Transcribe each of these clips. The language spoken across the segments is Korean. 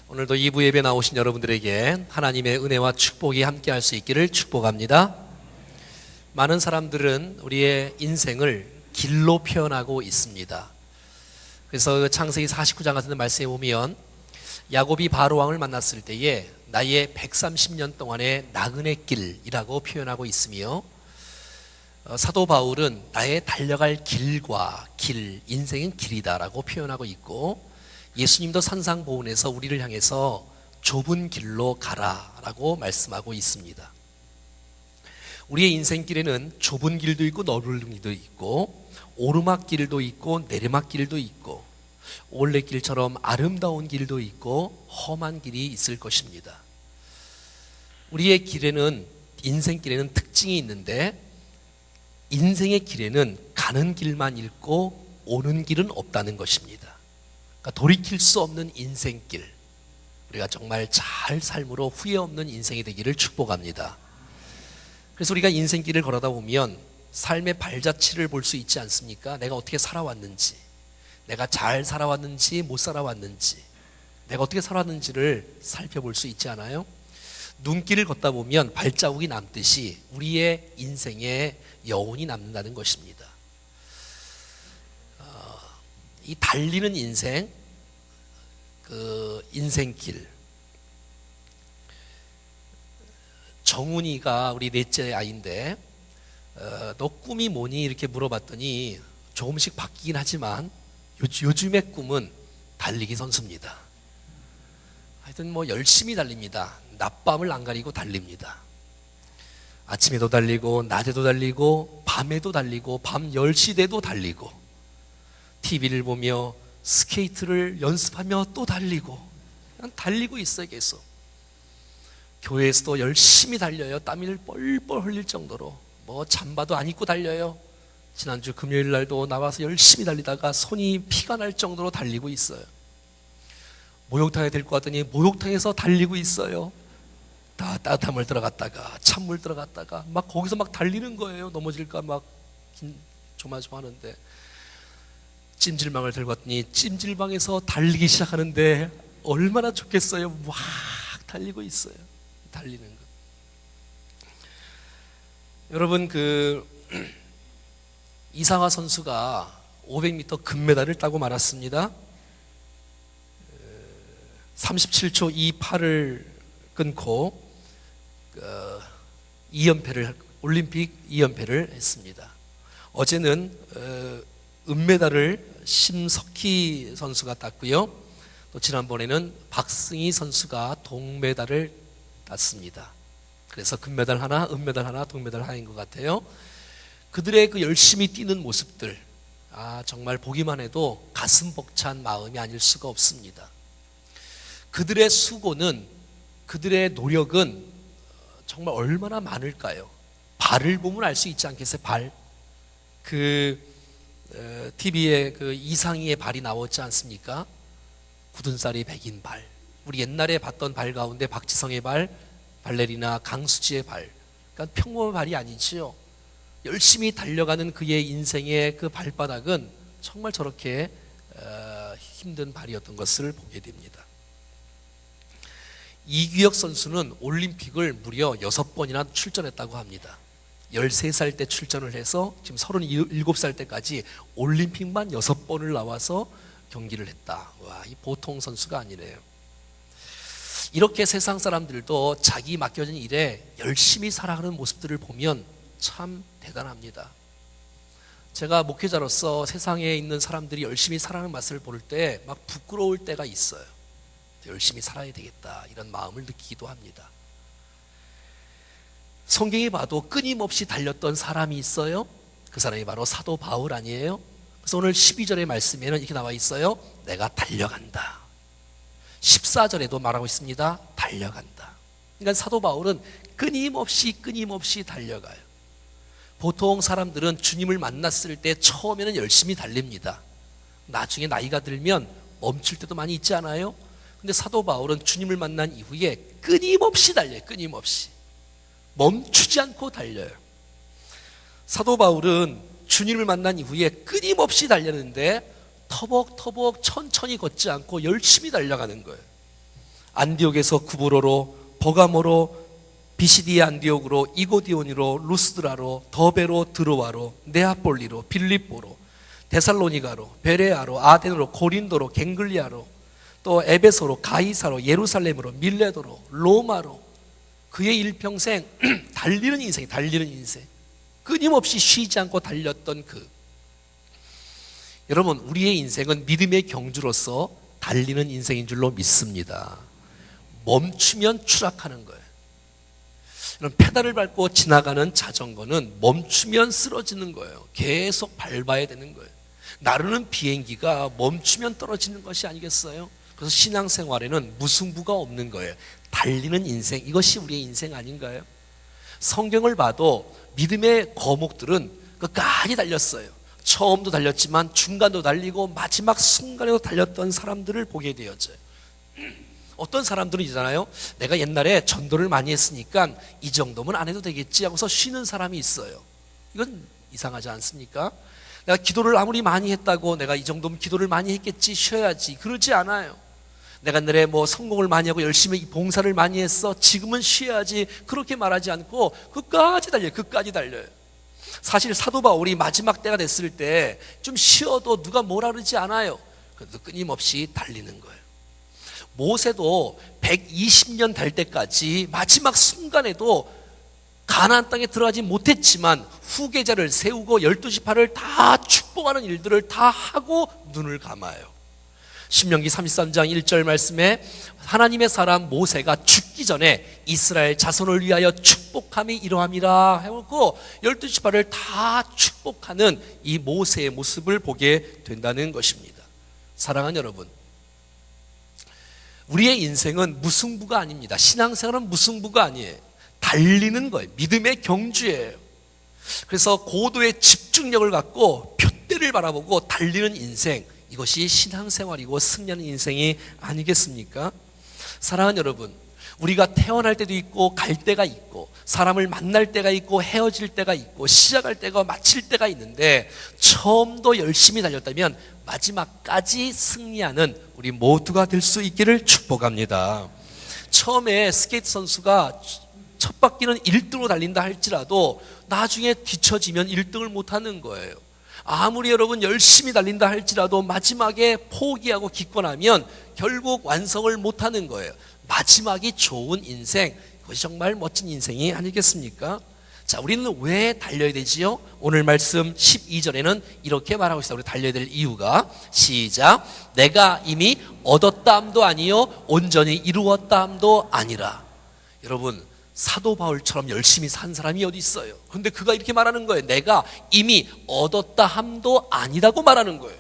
오늘도 2부 예배 나오신 여러분들에게 하나님의 은혜와 축복이 함께할 수 있기를 축복합니다. 많은 사람들은 우리의 인생을 길로 표현하고 있습니다. 그래서 창세기 49장 같은 말씀에 보면 야곱이 바로왕을 만났을 때에 나의 130년 동안의 나그네 길이라고 표현하고 있으며, 사도 바울은 나의 달려갈 길과 길, 인생은 길이다라고 표현하고 있고, 예수님도 산상보훈에서 우리를 향해서 좁은 길로 가라라고 말씀하고 있습니다. 우리의 인생길에는 좁은 길도 있고 넓은 길도 있고 오르막길도 있고 내리막길도 있고 올레길처럼 아름다운 길도 있고 험한 길이 있을 것입니다. 우리의 길에는, 인생길에는 특징이 있는데, 인생의 길에는 가는 길만 있고 오는 길은 없다는 것입니다. 그러니까 돌이킬 수 없는 인생길, 우리가 정말 잘 삶으로 후회 없는 인생이 되기를 축복합니다. 그래서 우리가 인생길을 걸어다 보면 삶의 발자취를 볼 수 있지 않습니까? 내가 어떻게 살아왔는지, 내가 잘 살아왔는지 못 살아왔는지, 내가 어떻게 살아왔는지를 살펴볼 수 있지 않아요? 눈길을 걷다 보면 발자국이 남듯이 우리의 인생에 여운이 남는다는 것입니다. 이 달리는 인생, 그 인생길. 정훈이가 우리 넷째 아이인데, 너 꿈이 뭐니? 이렇게 물어봤더니 조금씩 바뀌긴 하지만 요즘의 꿈은 달리기 선수입니다. 하여튼 뭐 열심히 달립니다. 낮밤을 안 가리고 달립니다. 아침에도 달리고 낮에도 달리고 밤에도 달리고 밤 10시 돼도 달리고 TV를 보며 스케이트를 연습하며 또 달리고, 그냥 달리고 있어요. 계속 교회에서도 열심히 달려요. 땀을 뻘뻘 흘릴 정도로. 뭐 잠바도 안 입고 달려요. 지난주 금요일 날도 나와서 열심히 달리다가 손이 피가 날 정도로 달리고 있어요. 목욕탕에 데리고 갔더니 목욕탕에서 달리고 있어요. 다 따뜻한 물 들어갔다가 찬물 들어갔다가 막 거기서 막 달리는 거예요. 넘어질까 막 조마조마하는데, 찜질방을 들고 갔더니 찜질방에서 달리기 시작하는데 얼마나 좋겠어요. 막 달리고 있어요. 달리는 거. 여러분, 이상화 선수가 500m 금메달을 따고 말았습니다. 37초 28을 끊고 2연패를, 올림픽 2연패를 했습니다. 어제는 은메달을 심석희 선수가 땄고요. 또 지난번에는 박승희 선수가 동메달을 땄습니다. 그래서 금메달 하나, 은메달 하나, 동메달 하나인 것 같아요. 그들의 그 열심히 뛰는 모습들, 정말 보기만 해도 가슴 벅찬 마음이 아닐 수가 없습니다. 그들의 수고는, 그들의 노력은 정말 얼마나 많을까요? 발을 보면 알 수 있지 않겠어요? 발. TV에 이상희의 발이 나왔지 않습니까? 굳은 쌀이 백인 발. 우리 옛날에 봤던 발 가운데 박지성의 발, 발레리나 강수지의 발. 그러니까 평범한 발이 아니지요. 열심히 달려가는 그의 인생의 그 발바닥은 정말 저렇게 힘든 발이었던 것을 보게 됩니다. 이규혁 선수는 올림픽을 무려 6번이나 출전했다고 합니다. 13살 때 출전을 해서 지금 37살 때까지 올림픽만 6번을 나와서 경기를 했다. 와, 이 보통 선수가 아니네요. 이렇게 세상 사람들도 자기 맡겨진 일에 열심히 살아가는 모습들을 보면 참 대단합니다. 제가 목회자로서 세상에 있는 사람들이 열심히 살아가는 맛을 볼 때 막 부끄러울 때가 있어요. 열심히 살아야 되겠다, 이런 마음을 느끼기도 합니다. 성경에 봐도 끊임없이 달렸던 사람이 있어요. 그 사람이 바로 사도 바울 아니에요? 그래서 오늘 12절의 말씀에는 이렇게 나와 있어요. 내가 달려간다. 14절에도 말하고 있습니다. 달려간다. 그러니까 사도 바울은 끊임없이 달려가요. 보통 사람들은 주님을 만났을 때 처음에는 열심히 달립니다. 나중에 나이가 들면 멈출 때도 많이 있지 않아요? 근데 사도 바울은 주님을 만난 이후에 끊임없이 달려요. 끊임없이. 멈추지 않고 달려요. 사도 바울은 주님을 만난 이후에 끊임없이 달렸는데 터벅터벅 천천히 걷지 않고 열심히 달려가는 거예요. 안디옥에서 구브로로, 버가모로, 비시디아 안디옥으로, 이고디오니로, 루스드라로, 더베로, 드로아로, 네아폴리로, 빌립보로, 데살로니가로, 베레아로, 아덴으로, 고린도로, 갱글리아로, 또 에베소로, 가이사로, 예루살렘으로, 밀레도로, 로마로, 그의 일평생 달리는 인생, 끊임없이 쉬지 않고 달렸던 여러분, 우리의 인생은 믿음의 경주로서 달리는 인생인 줄로 믿습니다. 멈추면 추락하는 거예요. 여러분, 페달을 밟고 지나가는 자전거는 멈추면 쓰러지는 거예요. 계속 밟아야 되는 거예요. 나르는 비행기가 멈추면 떨어지는 것이 아니겠어요? 그래서 신앙생활에는 무승부가 없는 거예요. 달리는 인생, 이것이 우리의 인생 아닌가요? 성경을 봐도 믿음의 거목들은 끝까지 달렸어요. 처음도 달렸지만 중간도 달리고 마지막 순간에도 달렸던 사람들을 보게 되어져요. 어떤 사람들은 있잖아요. 내가 옛날에 전도를 많이 했으니까 이 정도면 안 해도 되겠지 하고서 쉬는 사람이 있어요. 이건 이상하지 않습니까? 내가 기도를 아무리 많이 했다고 내가 이 정도면 기도를 많이 했겠지, 쉬어야지, 그러지 않아요. 내가 옛날에 성공을 많이 하고 열심히 봉사를 많이 했어, 지금은 쉬어야지, 그렇게 말하지 않고 끝까지 달려요. 사실 사도 바울이 마지막 때가 됐을 때 좀 쉬어도 누가 뭐라 그러지 않아요. 그래도 끊임없이 달리는 거예요. 모세도 120년 될 때까지 마지막 순간에도 가나안 땅에 들어가지 못했지만 후계자를 세우고 12지파를 다 축복하는 일들을 다 하고 눈을 감아요. 신명기 33장 1절 말씀에 하나님의 사람 모세가 죽기 전에 이스라엘 자손을 위하여 축복함이 이러함이라 해놓고 12지파를 다 축복하는 이 모세의 모습을 보게 된다는 것입니다. 사랑하는 여러분, 우리의 인생은 무승부가 아닙니다. 신앙생활은 무승부가 아니에요. 달리는 거예요. 믿음의 경주예요. 그래서 고도의 집중력을 갖고 표대를 바라보고 달리는 인생, 이것이 신앙생활이고 승리하는 인생이 아니겠습니까? 사랑하는 여러분, 우리가 태어날 때도 있고 갈 때가 있고 사람을 만날 때가 있고 헤어질 때가 있고 시작할 때가 마칠 때가 있는데, 처음도 열심히 달렸다면 마지막까지 승리하는 우리 모두가 될 수 있기를 축복합니다. 처음에 스케이트 선수가 첫 바퀴는 1등으로 달린다 할지라도 나중에 뒤처지면 1등을 못하는 거예요. 아무리 여러분 열심히 달린다 할지라도 마지막에 포기하고 기권하면 결국 완성을 못하는 거예요. 마지막이 좋은 인생, 그것이 정말 멋진 인생이 아니겠습니까? 자, 우리는 왜 달려야 되지요? 오늘 말씀 12절에는 이렇게 말하고 있어요. 우리 달려야 될 이유가, 시작. 내가 이미 얻었다 함도 아니요 온전히 이루었다 함도 아니라. 여러분, 사도 바울처럼 열심히 산 사람이 어디 있어요? 그런데 그가 이렇게 말하는 거예요. 내가 이미 얻었다 함도 아니라고 말하는 거예요.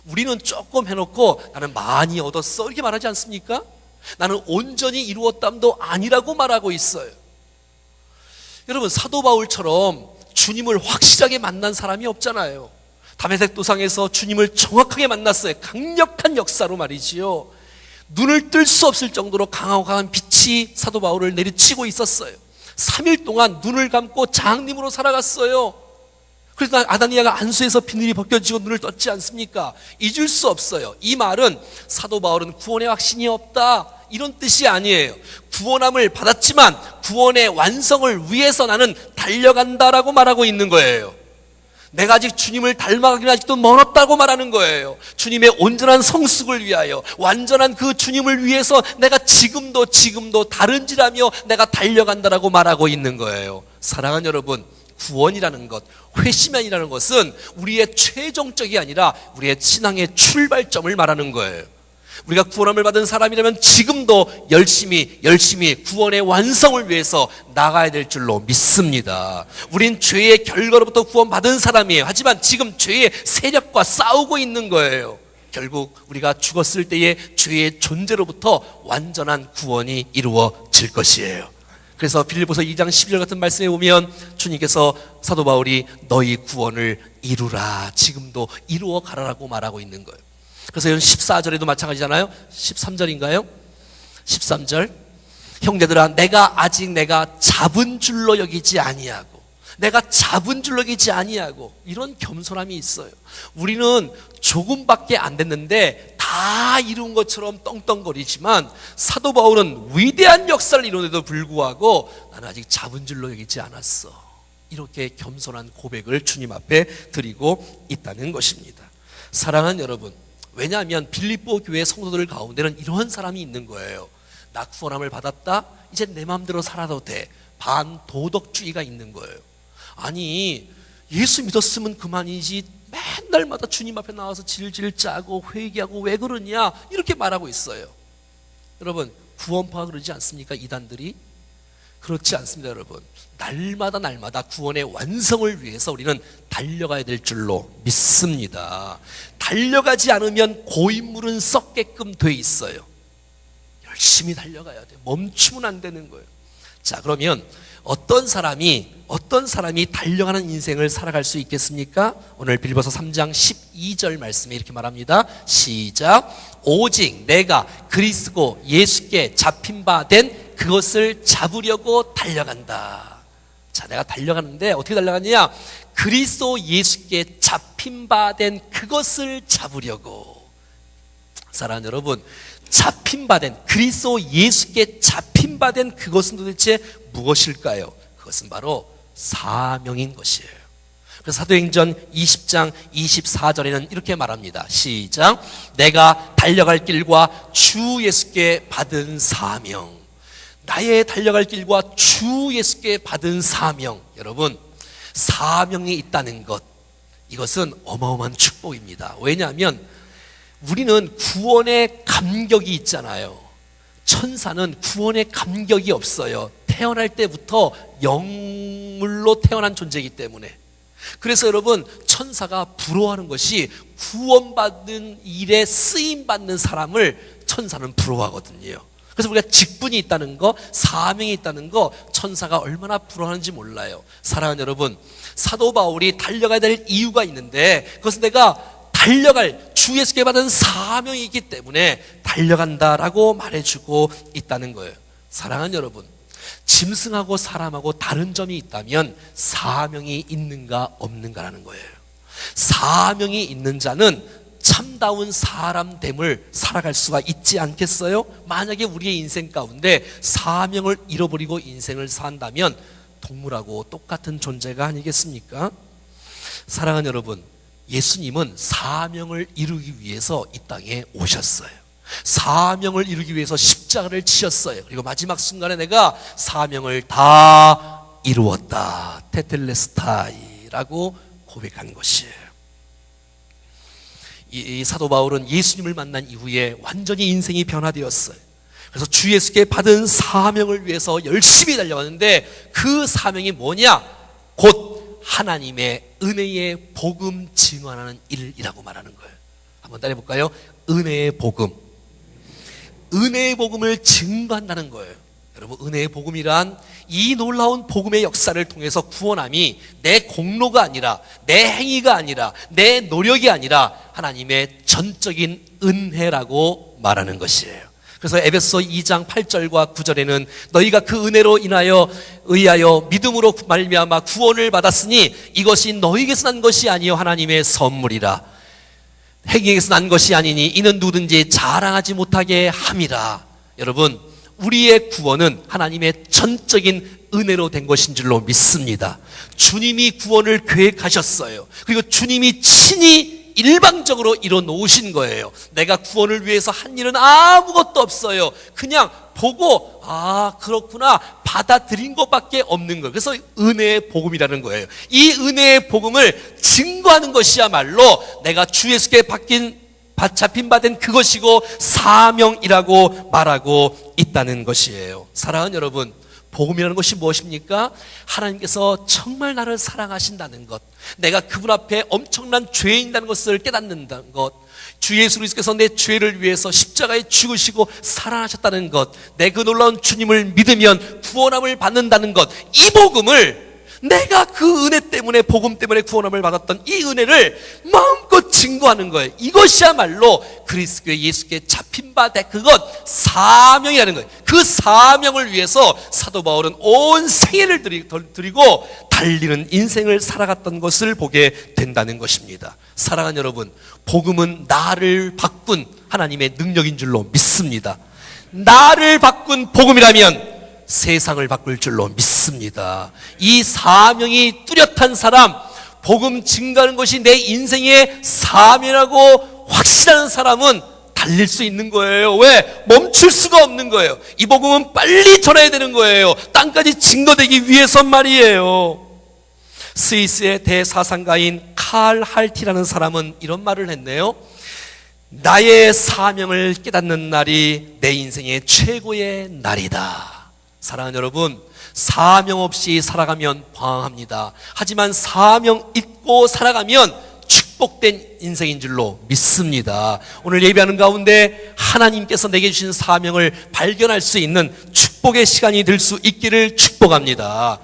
우리는 조금 해놓고 나는 많이 얻었어 이렇게 말하지 않습니까? 나는 온전히 이루었다 함도 아니라고 말하고 있어요. 여러분, 사도 바울처럼 주님을 확실하게 만난 사람이 없잖아요. 다메섹 도상에서 주님을 정확하게 만났어요. 강력한 역사로 말이지요. 눈을 뜰 수 없을 정도로 강한 빛이 사도 바울을 내리치고 있었어요. 3일 동안 눈을 감고 장님으로 살아갔어요. 그래서 아다니아가 안수에서 비늘이 벗겨지고 눈을 떴지 않습니까? 잊을 수 없어요. 이 말은 사도 바울은 구원의 확신이 없다, 이런 뜻이 아니에요. 구원함을 받았지만 구원의 완성을 위해서 나는 달려간다라고 말하고 있는 거예요. 내가 아직 주님을 닮아가기는 아직도 멀었다고 말하는 거예요. 주님의 온전한 성숙을 위하여, 완전한 그 주님을 위해서 내가 지금도 다른지라며 내가 달려간다라고 말하고 있는 거예요. 사랑하는 여러분, 구원이라는 것, 회심이라는 것은 우리의 최종적이 아니라 우리의 신앙의 출발점을 말하는 거예요. 우리가 구원함을 받은 사람이라면 지금도 열심히 구원의 완성을 위해서 나가야 될 줄로 믿습니다. 우린 죄의 결과로부터 구원받은 사람이에요. 하지만 지금 죄의 세력과 싸우고 있는 거예요. 결국 우리가 죽었을 때의 죄의 존재로부터 완전한 구원이 이루어질 것이에요. 그래서 빌립보서 2장 12절 같은 말씀에 보면 주님께서 사도 바울이 너희 구원을 이루라, 지금도 이루어 가라라고 말하고 있는 거예요. 그래서 14절에도 마찬가지잖아요. 13절인가요? 13절. 형제들아, 내가 아직 내가 잡은 줄로 여기지 아니하고 내가 잡은 줄로 여기지 아니하고, 이런 겸손함이 있어요. 우리는 조금밖에 안 됐는데 다 이룬 것처럼 떵떵거리지만, 사도 바울은 위대한 역사를 이룬에도 불구하고 나는 아직 잡은 줄로 여기지 않았어, 이렇게 겸손한 고백을 주님 앞에 드리고 있다는 것입니다. 사랑하는 여러분, 왜냐하면 빌립보 교회 성도들 가운데는 이런 사람이 있는 거예요. 나 구원함을 받았다, 이제 내 마음대로 살아도 돼, 반도덕주의가 있는 거예요. 아니, 예수 믿었으면 그만이지 맨날마다 주님 앞에 나와서 질질 짜고 회개하고 왜 그러냐, 이렇게 말하고 있어요. 여러분, 구원파가 그러지 않습니까? 이단들이 그렇지 않습니다. 여러분, 날마다 구원의 완성을 위해서 우리는 달려가야 될 줄로 믿습니다. 달려가지 않으면 고인물은 썩게끔 돼 있어요. 열심히 달려가야 돼요. 멈추면 안 되는 거예요. 자, 그러면 어떤 사람이 달려가는 인생을 살아갈 수 있겠습니까? 오늘 빌립보서 3장 12절 말씀에 이렇게 말합니다. 시작. 오직 내가 그리스도 예수께 잡힌 바 된 그것을 잡으려고 달려간다. 자, 내가 달려가는데 어떻게 달려가느냐? 그리스도 예수께 잡힌 바 된 그것을 잡으려고. 사랑하는 여러분, 잡힌 바 된, 그리스도 예수께 잡힌 바 된 그것은 도대체 무엇일까요? 그것은 바로 사명인 것이에요. 그래서 사도행전 20장 24절에는 이렇게 말합니다. 시작. 내가 달려갈 길과 주 예수께 받은 사명. 나의 달려갈 길과 주 예수께 받은 사명. 여러분, 사명이 있다는 것, 이것은 어마어마한 축복입니다. 왜냐하면 우리는 구원의 감격이 있잖아요. 천사는 구원의 감격이 없어요. 태어날 때부터 영물로 태어난 존재이기 때문에. 그래서 여러분, 천사가 부러워하는 것이 구원받는 일에 쓰임받는 사람을 천사는 부러워하거든요. 그래서 우리가 직분이 있다는 거, 사명이 있다는 거, 천사가 얼마나 부러워하는지 몰라요. 사랑하는 여러분, 사도 바울이 달려가야 될 이유가 있는데, 그것은 내가 달려갈 주 예수께 받은 사명이 있기 때문에 달려간다라고 말해주고 있다는 거예요. 사랑하는 여러분, 짐승하고 사람하고 다른 점이 있다면 사명이 있는가 없는가라는 거예요. 사명이 있는 자는 참다운 사람됨을 살아갈 수가 있지 않겠어요? 만약에 우리의 인생 가운데 사명을 잃어버리고 인생을 산다면 동물하고 똑같은 존재가 아니겠습니까? 사랑하는 여러분, 예수님은 사명을 이루기 위해서 이 땅에 오셨어요. 사명을 이루기 위해서 십자가를 치셨어요. 그리고 마지막 순간에 내가 사명을 다 이루었다, 테텔레스타이라고 고백한 것이에요. 이 사도 바울은 예수님을 만난 이후에 완전히 인생이 변화되었어요. 그래서 주 예수께 받은 사명을 위해서 열심히 달려왔는데, 그 사명이 뭐냐? 곧 하나님의 은혜의 복음 증언하는 일이라고 말하는 거예요. 한번 따라해볼까요? 은혜의 복음. 은혜의 복음을 증거한다는 거예요. 여러분, 은혜의 복음이란 이 놀라운 복음의 역사를 통해서 구원함이 내 공로가 아니라, 내 행위가 아니라, 내 노력이 아니라 하나님의 전적인 은혜라고 말하는 것이에요. 그래서 에베소 2장 8절과 9절에는 너희가 그 은혜로 의하여 믿음으로 말미암아 구원을 받았으니 이것이 너희에게서 난 것이 아니요 하나님의 선물이라. 행위에게서 난 것이 아니니 이는 누구든지 자랑하지 못하게 함이라. 여러분, 우리의 구원은 하나님의 전적인 은혜로 된 것인 줄로 믿습니다. 주님이 구원을 계획하셨어요. 그리고 주님이 친히 일방적으로 이뤄놓으신 거예요. 내가 구원을 위해서 한 일은 아무것도 없어요. 그냥 보고, 아, 그렇구나, 받아들인 것밖에 없는 거예요. 그래서 은혜의 복음이라는 거예요. 이 은혜의 복음을 증거하는 것이야말로 내가 주 예수께 잡힌 바 된 그것이고 사명이라고 말하고 있다는 것이에요. 사랑하는 여러분, 복음이라는 것이 무엇입니까? 하나님께서 정말 나를 사랑하신다는 것, 내가 그분 앞에 엄청난 죄인이라는 것을 깨닫는다는 것, 주 예수 그리스도께서 내 죄를 위해서 십자가에 죽으시고 살아나셨다는 것, 내 그 놀라운 주님을 믿으면 구원함을 받는다는 것, 이 복음을 내가 그 은혜 때문에, 복음 때문에 구원함을 받았던 이 은혜를 마음껏 증거하는 거예요. 이것이야말로 그리스도의 예수께 잡힌 바 된 그것, 사명이라는 거예요. 그 사명을 위해서 사도 바울은 온 생애를 드리고 달리는 인생을 살아갔던 것을 보게 된다는 것입니다. 사랑하는 여러분, 복음은 나를 바꾼 하나님의 능력인 줄로 믿습니다. 나를 바꾼 복음이라면 세상을 바꿀 줄로 믿습니다. 이 사명이 뚜렷한 사람, 복음 증가하는 것이 내 인생의 사명이라고 확신하는 사람은 달릴 수 있는 거예요. 왜? 멈출 수가 없는 거예요. 이 복음은 빨리 전해야 되는 거예요. 땅까지 증거되기 위해서 말이에요. 스위스의 대사상가인 칼 할티라는 사람은 이런 말을 했네요. 나의 사명을 깨닫는 날이 내 인생의 최고의 날이다. 사랑하는 여러분, 사명 없이 살아가면 방황합니다. 하지만 사명 있고 살아가면 축복된 인생인 줄로 믿습니다. 오늘 예배하는 가운데 하나님께서 내게 주신 사명을 발견할 수 있는 축복의 시간이 될 수 있기를 축복합니다.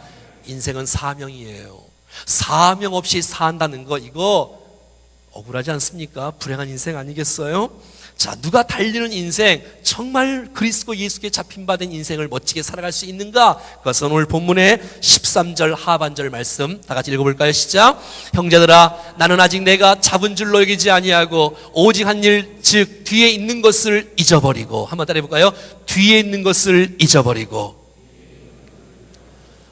인생은 사명이에요. 사명 없이 산다는 거, 이거 억울하지 않습니까? 불행한 인생 아니겠어요? 자, 누가 달리는 인생, 정말 그리스도 예수께 잡힌 바 된 인생을 멋지게 살아갈 수 있는가? 그것은 오늘 본문의 13절 하반절 말씀 다 같이 읽어볼까요? 시작. 형제들아, 나는 아직 내가 잡은 줄로 여기지 아니하고 오직 한 일, 즉 뒤에 있는 것을 잊어버리고, 한번 따라해볼까요? 뒤에 있는 것을 잊어버리고.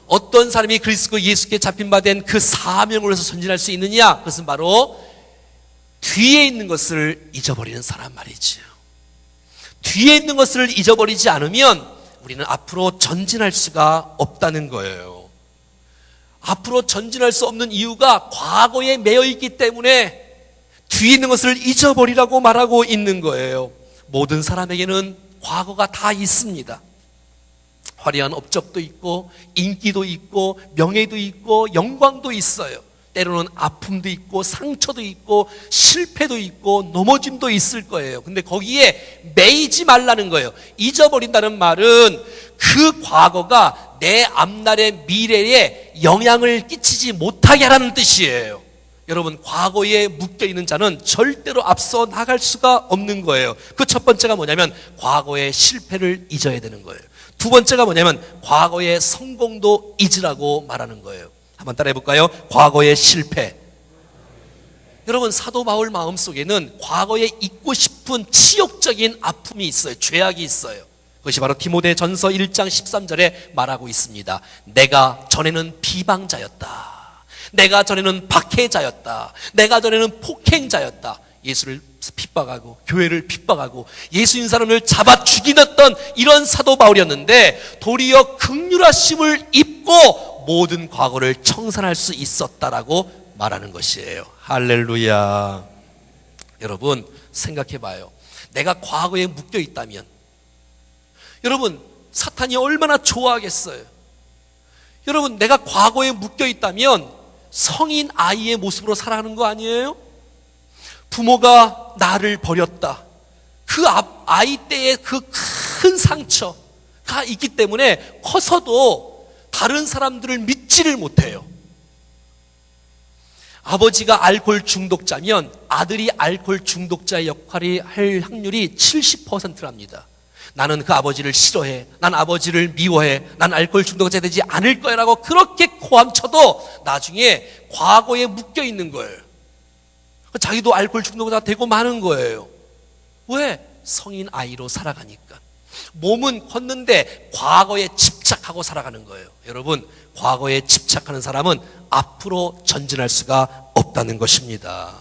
어떤 사람이 그리스도 예수께 잡힌 바 된 그 사명을 위해서 전진할 수 있느냐? 그것은 바로 뒤에 있는 것을 잊어버리는 사람 말이지요. 뒤에 있는 것을 잊어버리지 않으면 우리는 앞으로 전진할 수가 없다는 거예요. 앞으로 전진할 수 없는 이유가 과거에 매여 있기 때문에 뒤에 있는 것을 잊어버리라고 말하고 있는 거예요. 모든 사람에게는 과거가 다 있습니다. 화려한 업적도 있고 인기도 있고 명예도 있고 영광도 있어요. 때로는 아픔도 있고 상처도 있고 실패도 있고 넘어짐도 있을 거예요. 근데 거기에 매이지 말라는 거예요. 잊어버린다는 말은 그 과거가 내 앞날의 미래에 영향을 끼치지 못하게 하라는 뜻이에요. 여러분, 과거에 묶여있는 자는 절대로 앞서 나갈 수가 없는 거예요. 그 첫 번째가 뭐냐면 과거의 실패를 잊어야 되는 거예요. 두 번째가 뭐냐면 과거의 성공도 잊으라고 말하는 거예요. 한번 따라해 볼까요? 과거의 실패. 여러분, 사도 바울 마음속에는 과거에 잊고 싶은 치욕적인 아픔이 있어요. 죄악이 있어요. 그것이 바로 디모데전서 1장 13절에 말하고 있습니다. 내가 전에는 비방자였다. 내가 전에는 박해자였다. 내가 전에는 폭행자였다. 예수를 핍박하고 교회를 핍박하고 예수인 사람을 잡아 죽이던 이런 사도 바울이었는데 도리어 긍휼하심을 입고 모든 과거를 청산할 수 있었다라고 말하는 것이에요. 할렐루야. 여러분, 생각해 봐요. 내가 과거에 묶여 있다면, 여러분, 사탄이 얼마나 좋아하겠어요. 여러분, 내가 과거에 묶여 있다면 성인 아이의 모습으로 살아가는 거 아니에요? 부모가 나를 버렸다. 그 아이 때의 그 큰 상처가 있기 때문에 커서도 다른 사람들을 믿지를 못해요. 아버지가 알코올 중독자면 아들이 알코올 중독자의 역할을 할 확률이 70%랍니다. 나는 그 아버지를 싫어해. 난 아버지를 미워해. 난 알코올 중독자 되지 않을 거야 라고 그렇게 고함쳐도 나중에 과거에 묶여 있는 거예요. 자기도 알코올 중독자 되고 마는 거예요. 왜? 성인 아이로 살아가니까. 몸은 컸는데 과거에 집착하고 살아가는 거예요. 여러분, 과거에 집착하는 사람은 앞으로 전진할 수가 없다는 것입니다.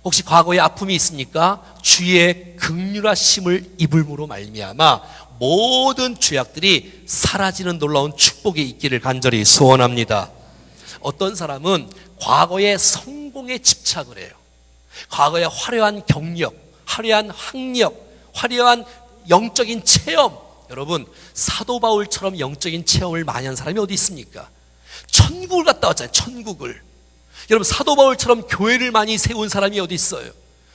혹시 과거에 아픔이 있습니까? 주의 긍휼하심을 입음으로 말미암아 모든 죄악들이 사라지는 놀라운 축복이 있기를 간절히 소원합니다. 어떤 사람은 과거의 성공에 집착을 해요. 과거의 화려한 경력, 화려한 학력, 화려한 영적인 체험. 여러분, 사도 바울처럼 영적인 체험을 많이 한 사람이 어디 있습니까? 천국을 갔다 왔잖아요. 천국을. 여러분, 사도 바울처럼 교회를 많이 세운 사람이 어디 있어요?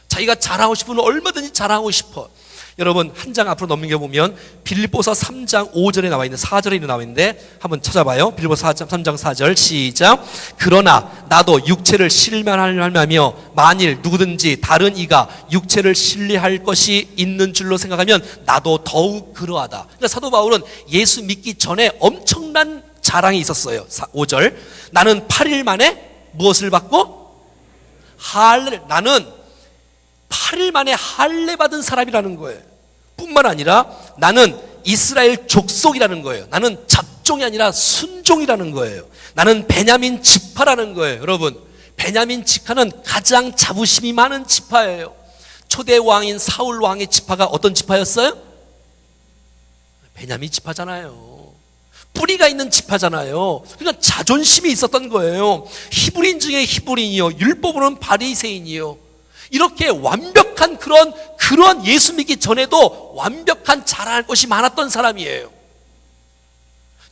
자기가 자랑하고 싶으면 얼마든지 자랑하고 싶어. 여러분 한 장 앞으로 넘겨보면 빌립보서 3장 5절에 나와 있는 4절에 나와 있는데 한번 찾아봐요. 빌립보서 3장 4절 시작. 그러나 나도 육체를 신뢰하며 만일 누구든지 다른 이가 육체를 신뢰할 것이 있는 줄로 생각하면 나도 더욱 그러하다. 그러니까 사도 바울은 예수 믿기 전에 엄청난 자랑이 있었어요. 5절. 나는 8일 만에 무엇을 받고? 나는 8일 만에 할례 받은 사람이라는 거예요. 뿐만 아니라 나는 이스라엘 족속이라는 거예요. 나는 잡종이 아니라 순종이라는 거예요. 나는 베냐민 지파라는 거예요. 여러분, 베냐민 지파는 가장 자부심이 많은 지파예요. 초대 왕인 사울 왕의 지파가 어떤 지파였어요? 베냐민 지파잖아요. 뿌리가 있는 지파잖아요. 그러니까 자존심이 있었던 거예요. 히브리인 중에 히브리인이요, 율법으로는 바리새인이요. 이렇게 완벽한 그런 예수 믿기 전에도 완벽한 자랑할 것이 많았던 사람이에요.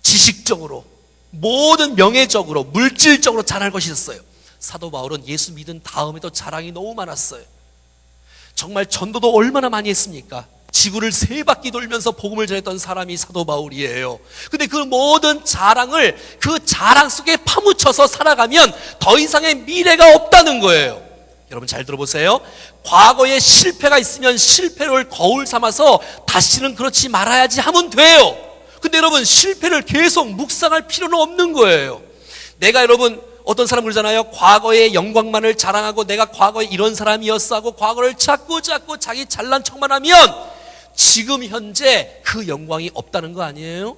지식적으로, 모든 명예적으로, 물질적으로 자랑할 것이 있었어요. 사도 바울은 예수 믿은 다음에도 자랑이 너무 많았어요. 정말 전도도 얼마나 많이 했습니까? 지구를 3바퀴 돌면서 복음을 전했던 사람이 사도 바울이에요. 근데 그 모든 자랑을 그 자랑 속에 파묻혀서 살아가면 더 이상의 미래가 없다는 거예요. 여러분 잘 들어보세요. 과거에 실패가 있으면 실패를 거울 삼아서 다시는 그렇지 말아야지 하면 돼요. 근데 여러분 실패를 계속 묵상할 필요는 없는 거예요. 내가 여러분 어떤 사람 그러잖아요. 과거의 영광만을 자랑하고 내가 과거에 이런 사람이었어 하고 과거를 자꾸 자기 잘난 척만 하면 지금 현재 그 영광이 없다는 거 아니에요?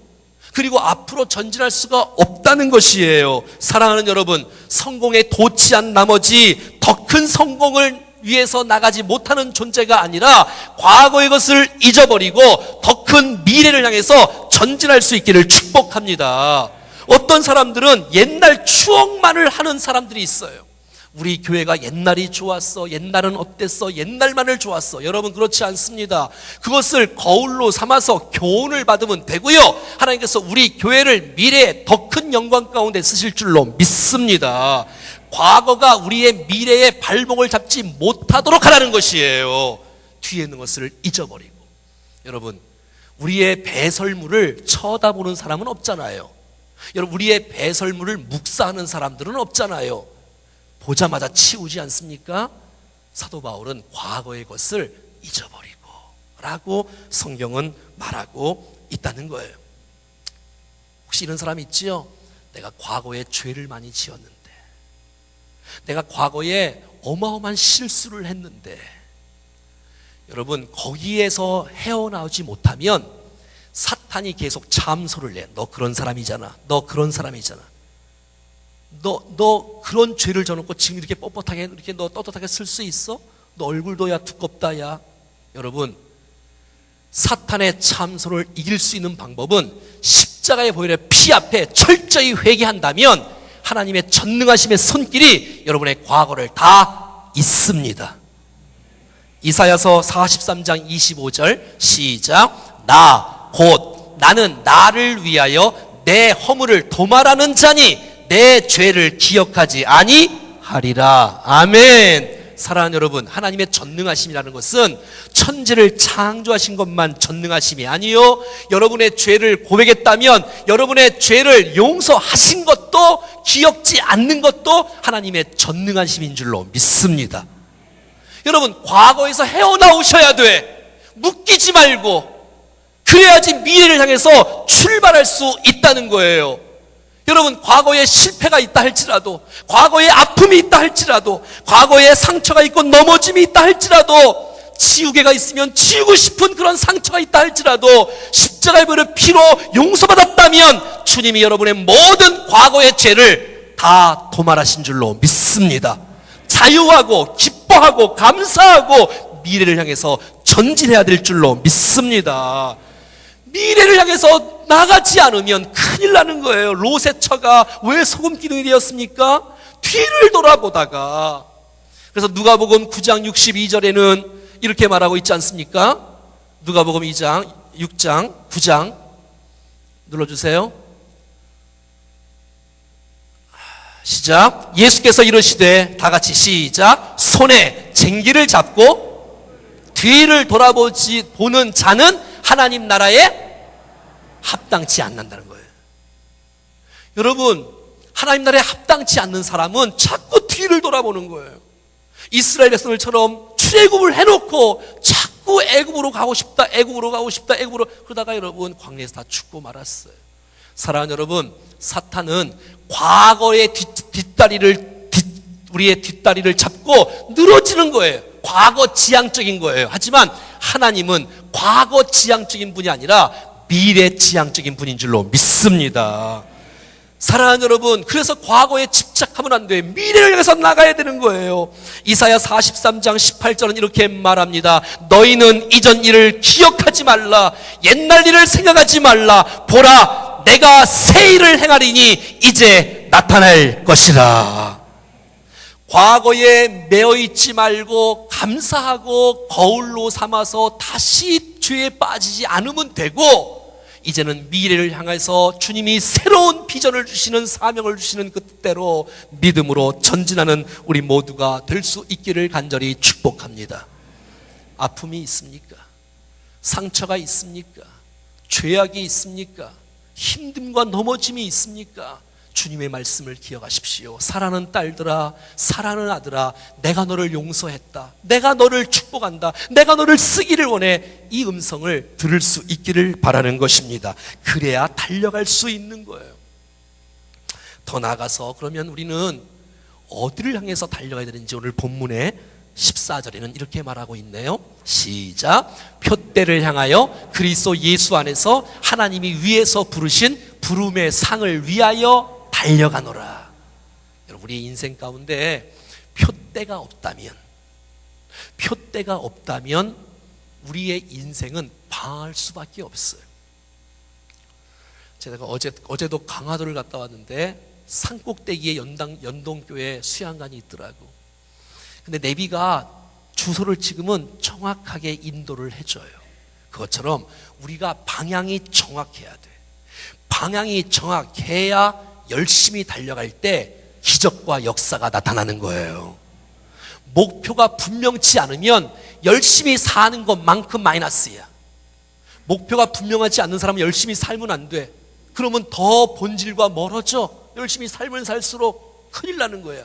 그리고 앞으로 전진할 수가 없다는 것이에요. 사랑하는 여러분, 성공에 도취한 나머지 더 큰 성공을 위해서 나가지 못하는 존재가 아니라 과거의 것을 잊어버리고 더 큰 미래를 향해서 전진할 수 있기를 축복합니다. 어떤 사람들은 옛날 추억만을 하는 사람들이 있어요. 우리 교회가 옛날이 좋았어, 옛날은 어땠어, 옛날만을 좋았어. 여러분 그렇지 않습니다. 그것을 거울로 삼아서 교훈을 받으면 되고요, 하나님께서 우리 교회를 미래에 더 큰 영광 가운데 쓰실 줄로 믿습니다. 과거가 우리의 미래의 발목을 잡지 못하도록 하라는 것이에요. 뒤에 있는 것을 잊어버리고. 여러분, 우리의 배설물을 쳐다보는 사람은 없잖아요. 여러분, 우리의 배설물을 묵사하는 사람들은 없잖아요. 보자마자 치우지 않습니까? 사도 바울은 과거의 것을 잊어버리고 라고 성경은 말하고 있다는 거예요. 혹시 이런 사람이 있지요? 내가 과거에 죄를 많이 지었는데, 내가 과거에 어마어마한 실수를 했는데, 여러분 거기에서 헤어나오지 못하면 사탄이 계속 참소를 해. 너 그런 사람이잖아, 너 그런 사람이잖아, 너 그런 죄를 져놓고 지금 이렇게 뻣뻣하게 이렇게 너 떳떳하게 쓸 수 있어? 너 얼굴도 야 두껍다 야. 여러분, 사탄의 참소를 이길 수 있는 방법은 십자가의 보혈의 피 앞에 철저히 회개한다면 하나님의 전능하심의 손길이 여러분의 과거를 다 잊습니다. 이사야서 43장 25절 시작. 나는 나를 위하여 내 허물을 도말하는 자니 내 죄를 기억하지 아니하리라. 아멘. 사랑하는 여러분, 하나님의 전능하심이라는 것은 천지를 창조하신 것만 전능하심이 아니요, 여러분의 죄를 고백했다면 여러분의 죄를 용서하신 것도 기억지 않는 것도 하나님의 전능하심인 줄로 믿습니다. 여러분, 과거에서 헤어나오셔야 돼. 묶이지 말고. 그래야지 미래를 향해서 출발할 수 있다는 거예요. 여러분, 과거에 실패가 있다 할지라도, 과거에 아픔이 있다 할지라도, 과거에 상처가 있고 넘어짐이 있다 할지라도, 지우개가 있으면 지우고 싶은 그런 상처가 있다 할지라도 십자가의 보혈의 피로 용서받았다면 주님이 여러분의 모든 과거의 죄를 다 도말하신 줄로 믿습니다. 자유하고 기뻐하고 감사하고 미래를 향해서 전진해야 될 줄로 믿습니다. 미래를 향해서 나가지 않으면 큰일 나는 거예요. 롯의 처가 왜 소금 기둥이 되었습니까? 뒤를 돌아보다가. 그래서 누가복음 9장 62절에는 이렇게 말하고 있지 않습니까? 누가복음 2장, 6장, 9장 눌러주세요. 시작. 예수께서 이르시되, 다 같이 시작. 손에 쟁기를 잡고 뒤를 보는 자는 하나님 나라에 합당치 않는다는 거예요. 여러분, 하나님 나라에 합당치 않는 사람은 자꾸 뒤를 돌아보는 거예요. 이스라엘 백성들처럼 출애굽을 해놓고 자꾸 애굽으로 가고 싶다, 그러다가 여러분 광야에서 다 죽고 말았어요. 사랑하는 여러분, 사탄은 과거의 우리의 뒷다리를 잡고 늘어지는 거예요. 과거 지향적인 거예요. 하지만 하나님은 과거 지향적인 분이 아니라 미래 지향적인 분인 줄로 믿습니다. 사랑하는 여러분, 그래서 과거에 집착하면 안 돼요. 미래를 향해서 나가야 되는 거예요. 이사야 43장 18절은 이렇게 말합니다. 너희는 이전 일을 기억하지 말라. 옛날 일을 생각하지 말라. 보라, 내가 새 일을 행하리니 이제 나타날 것이라. 과거에 매어있지 말고 감사하고 거울로 삼아서 다시 죄에 빠지지 않으면 되고, 이제는 미래를 향해서 주님이 새로운 비전을 주시는, 사명을 주시는 그 뜻대로 믿음으로 전진하는 우리 모두가 될 수 있기를 간절히 축복합니다. 아픔이 있습니까? 상처가 있습니까? 죄악이 있습니까? 힘듦과 넘어짐이 있습니까? 주님의 말씀을 기억하십시오. 사랑하는 딸들아, 사랑하는 아들아, 내가 너를 용서했다, 내가 너를 축복한다, 내가 너를 쓰기를 원해. 이 음성을 들을 수 있기를 바라는 것입니다. 그래야 달려갈 수 있는 거예요. 더 나아가서 그러면 우리는 어디를 향해서 달려가야 되는지 오늘 본문의 14절에는 이렇게 말하고 있네요. 시작. 표대를 향하여 그리스도 예수 안에서 하나님이 위에서 부르신 부름의 상을 위하여 달려가노라. 여러분, 우리의 인생 가운데 표대가 없다면 우리의 인생은 방할 수밖에 없어요. 제가 어제도 강화도를 갔다 왔는데 산꼭대기에 연동교회 수양관이 있더라고. 근데 내비가 주소를 찍으면 정확하게 인도를 해줘요. 그것처럼 우리가 방향이 정확해야 돼. 방향이 정확해야 열심히 달려갈 때 기적과 역사가 나타나는 거예요. 목표가 분명치 않으면 열심히 사는 것만큼 마이너스야. 목표가 분명하지 않는 사람은 열심히 살면 안 돼. 그러면 더 본질과 멀어져. 열심히 살면 살수록 큰일 나는 거야.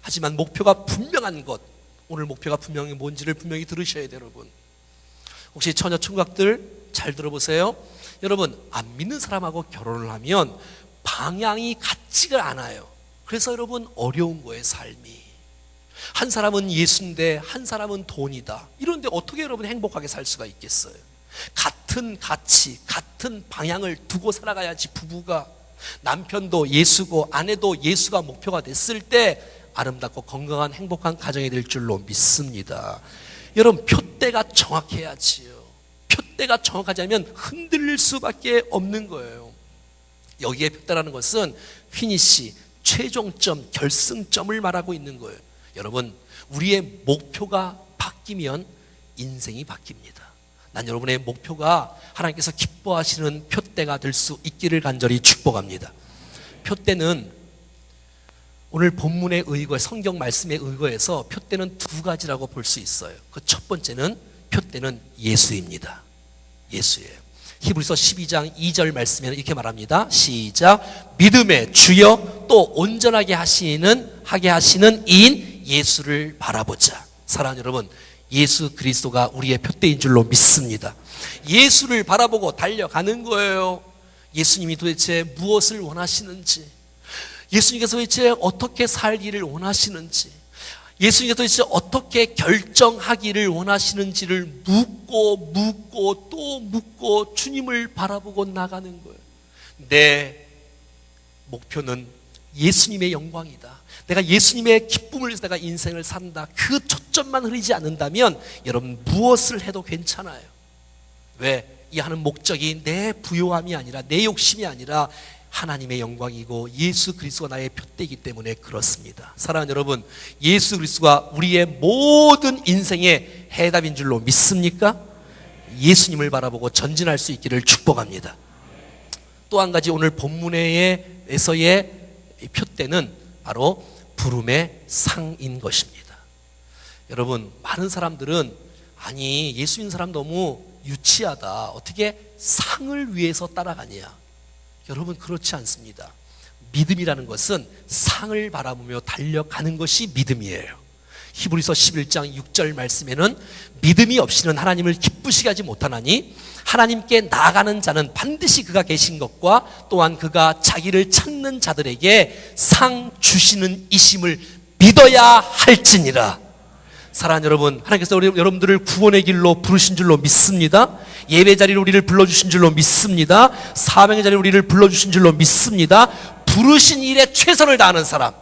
하지만 목표가 분명한 것, 오늘 목표가 분명히 뭔지를 분명히 들으셔야 돼요. 여러분, 혹시 처녀 총각들 잘 들어보세요. 여러분, 안 믿는 사람하고 결혼을 하면 방향이 같지가 않아요. 그래서 여러분 어려운 거예요. 삶이 한 사람은 예수인데 한 사람은 돈이다. 이런데 어떻게 여러분 행복하게 살 수가 있겠어요? 같은 가치, 같은 방향을 두고 살아가야지. 부부가, 남편도 예수고 아내도 예수가 목표가 됐을 때 아름답고 건강한 행복한 가정이 될 줄로 믿습니다. 여러분, 표대가 정확해야지요. 표대가 정확하지 않으면 흔들릴 수밖에 없는 거예요. 여기에 표대라는 것은 피니시, 최종점, 결승점을 말하고 있는 거예요. 여러분, 우리의 목표가 바뀌면 인생이 바뀝니다. 난 여러분의 목표가 하나님께서 기뻐하시는 표대가 될 수 있기를 간절히 축복합니다. 표대는 오늘 본문에 의거해, 성경 말씀에 의거해서 표대는 두 가지라고 볼 수 있어요. 그 첫 번째는 표대는 예수입니다. 예수예요. 히브리서 12장 2절 말씀에는 이렇게 말합니다. 시작. 믿음의 주여 또 온전하게 하게 하시는 이인 예수를 바라보자. 사랑하는 여러분, 예수 그리스도가 우리의 표대인 줄로 믿습니다. 예수를 바라보고 달려가는 거예요. 예수님이 도대체 무엇을 원하시는지, 예수님께서 도대체 어떻게 살기를 원하시는지, 예수님께서 도대체 어떻게 결정하기를 원하시는지를 묻고 또 묻고 주님을 바라보고 나가는 거예요. 내 목표는 예수님의 영광이다. 내가 예수님의 기쁨을 위해서 내가 인생을 산다. 그 초점만 흐리지 않는다면 여러분 무엇을 해도 괜찮아요. 왜? 이 하는 목적이 내 부요함이 아니라, 내 욕심이 아니라 하나님의 영광이고 예수 그리스도가 나의 표대이기 때문에 그렇습니다. 사랑하는 여러분, 예수 그리스도가 우리의 모든 인생의 해답인 줄로 믿습니까? 예수님을 바라보고 전진할 수 있기를 축복합니다. 또 한 가지, 오늘 본문에서의 표대는 바로 부름의 상인 것입니다. 여러분, 많은 사람들은 아니, 예수 믿는 사람 너무 유치하다. 어떻게 상을 위해서 따라가냐? 여러분, 그렇지 않습니다. 믿음이라는 것은 상을 바라보며 달려가는 것이 믿음이에요. 히브리서 11장 6절 말씀에는 믿음이 없이는 하나님을 기쁘시게 하지 못하나니 하나님께 나아가는 자는 반드시 그가 계신 것과 또한 그가 자기를 찾는 자들에게 상 주시는 이심을 믿어야 할지니라. 사랑하는 여러분, 하나님께서 여러분들을 구원의 길로 부르신 줄로 믿습니다. 예배 자리로 우리를 불러주신 줄로 믿습니다. 사명의 자리로 우리를 불러주신 줄로 믿습니다. 부르신 일에 최선을 다하는 사람,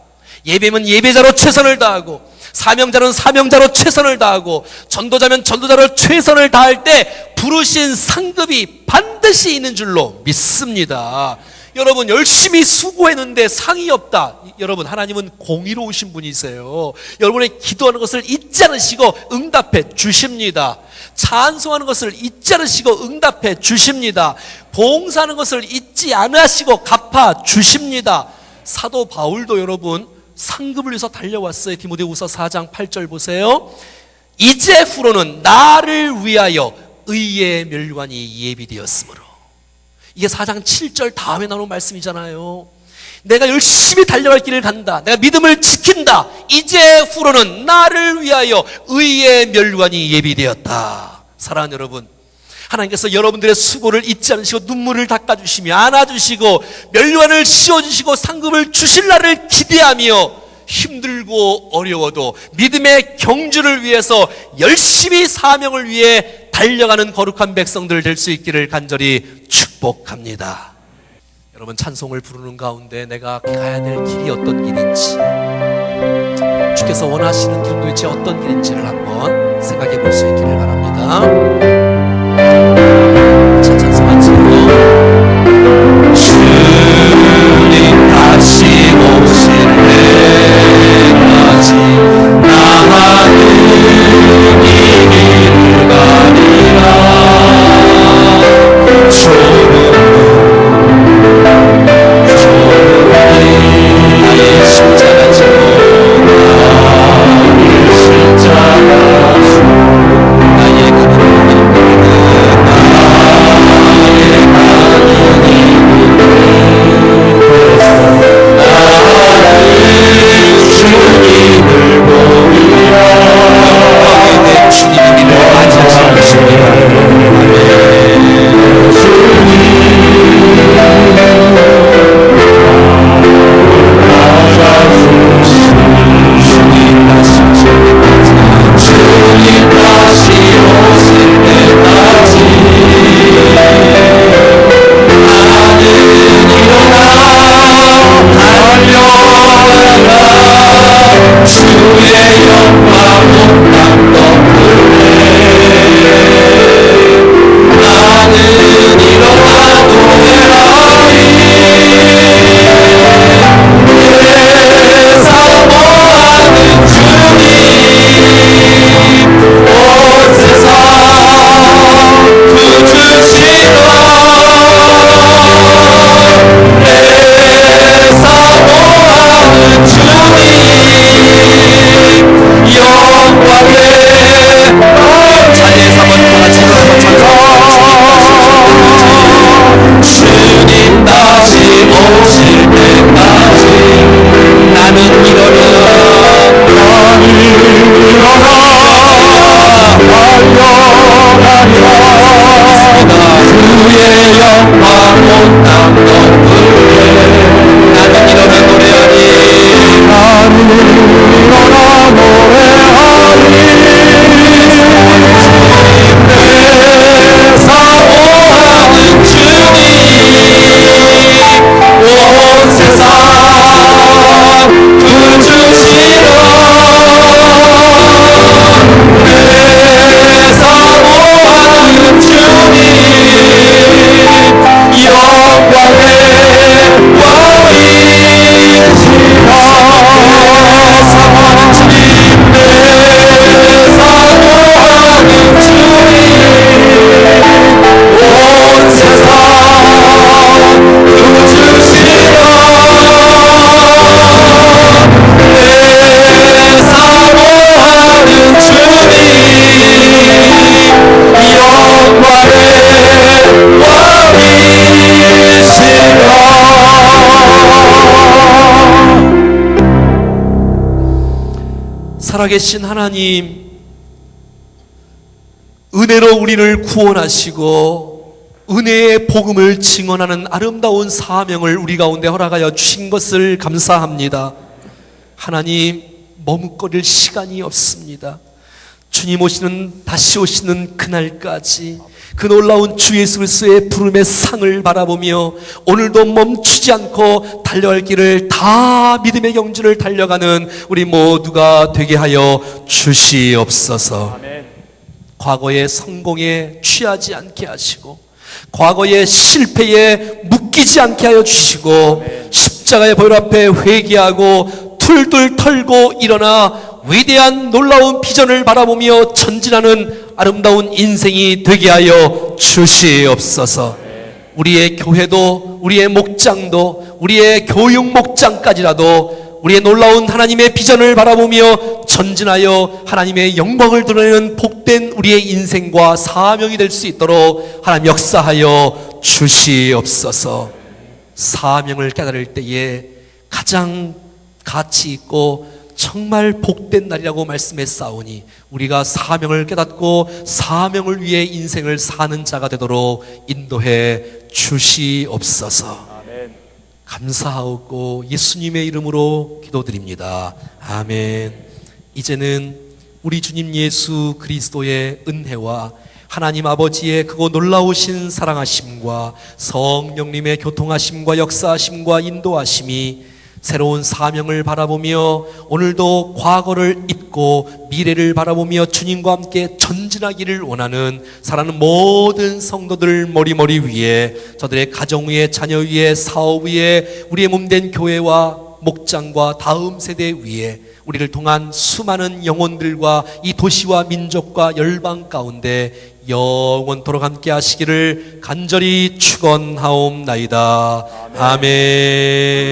예배면 예배자로 최선을 다하고, 사명자는 사명자로 최선을 다하고, 전도자면 전도자로 최선을 다할 때 부르신 상급이 반드시 있는 줄로 믿습니다. 여러분, 열심히 수고했는데 상이 없다. 여러분, 하나님은 공의로우신 분이세요. 여러분의 기도하는 것을 잊지 않으시고 응답해 주십니다. 찬송하는 것을 잊지 않으시고 응답해 주십니다. 봉사하는 것을 잊지 않으시고 갚아 주십니다. 사도 바울도 여러분 상급을 위해서 달려왔어요. 디모데후서 4장 8절 보세요. 이제 후로는 나를 위하여 의의 멸관이 예비되었으므로. 이게 4장 7절 다음에 나오는 말씀이잖아요. 내가 열심히 달려갈 길을 간다. 내가 믿음을 지킨다. 이제 후로는 나를 위하여 의의 멸관이 예비되었다. 사랑하는 여러분, 하나님께서 여러분들의 수고를 잊지 않으시고 눈물을 닦아주시며 안아주시고 멸관을 씌워주시고 상급을 주실 날을 기대하며 힘들고 어려워도 믿음의 경주를 위해서 열심히 사명을 위해 달려가는 거룩한 백성들 될 수 있기를 간절히 축복합니다. 여러분, 찬송을 부르는 가운데 내가 가야 될 길이 어떤 길인지, 주께서 원하시는 길은 도대체 어떤 길인지를 한번 생각해 볼 수 있기를 바랍니다. 자, 찬송한 친구, 주님 다시 오실 때까지 나는 이 길을 가리라. 나의 십자가 지고 나의 가는 주님을 보리라. 주님의 길을 맞이하시는 것입니다. 영광의 살아계신 하나님, 은혜로 우리를 구원하시고 은혜의 복음을 증언하는 아름다운 사명을 우리 가운데 허락하여 주신 것을 감사합니다. 하나님, 머뭇거릴 시간이 없습니다. 주님 오시는, 다시 오시는 그날까지 그 놀라운 주 예수 그리스도의 부름의 상을 바라보며 오늘도 멈추지 않고 달려갈 길을 다 믿음의 경주를 달려가는 우리 모두가 되게 하여 주시옵소서. 아멘. 과거의 성공에 취하지 않게 하시고 과거의 실패에 묶이지 않게 하여 주시고 십자가의 보혈 앞에 회개하고 툴툴 털고 일어나 위대한 놀라운 비전을 바라보며 전진하는 아름다운 인생이 되게 하여 주시옵소서. 우리의 교회도, 우리의 목장도, 우리의 교육 목장까지라도 우리의 놀라운 하나님의 비전을 바라보며 전진하여 하나님의 영광을 드러내는 복된 우리의 인생과 사명이 될 수 있도록 하나님 역사하여 주시옵소서. 사명을 깨달을 때에 가장 가치 있고 정말 복된 날이라고 말씀했사오니 우리가 사명을 깨닫고 사명을 위해 인생을 사는 자가 되도록 인도해 주시옵소서. 아멘. 감사하고 예수님의 이름으로 기도드립니다. 아멘. 이제는 우리 주님 예수 그리스도의 은혜와 하나님 아버지의 그거 놀라우신 사랑하심과 성령님의 교통하심과 역사하심과 인도하심이 새로운 사명을 바라보며 오늘도 과거를 잊고 미래를 바라보며 주님과 함께 전진하기를 원하는 사랑하는 모든 성도들 머리 위에, 저들의 가정 위에, 자녀 위에, 사업 위에, 우리의 몸된 교회와 목장과 다음 세대 위에 우리를 통한 수많은 영혼들과 이 도시와 민족과 열방 가운데 영원토록 함께 하시기를 간절히 축원하옵나이다. 아멘.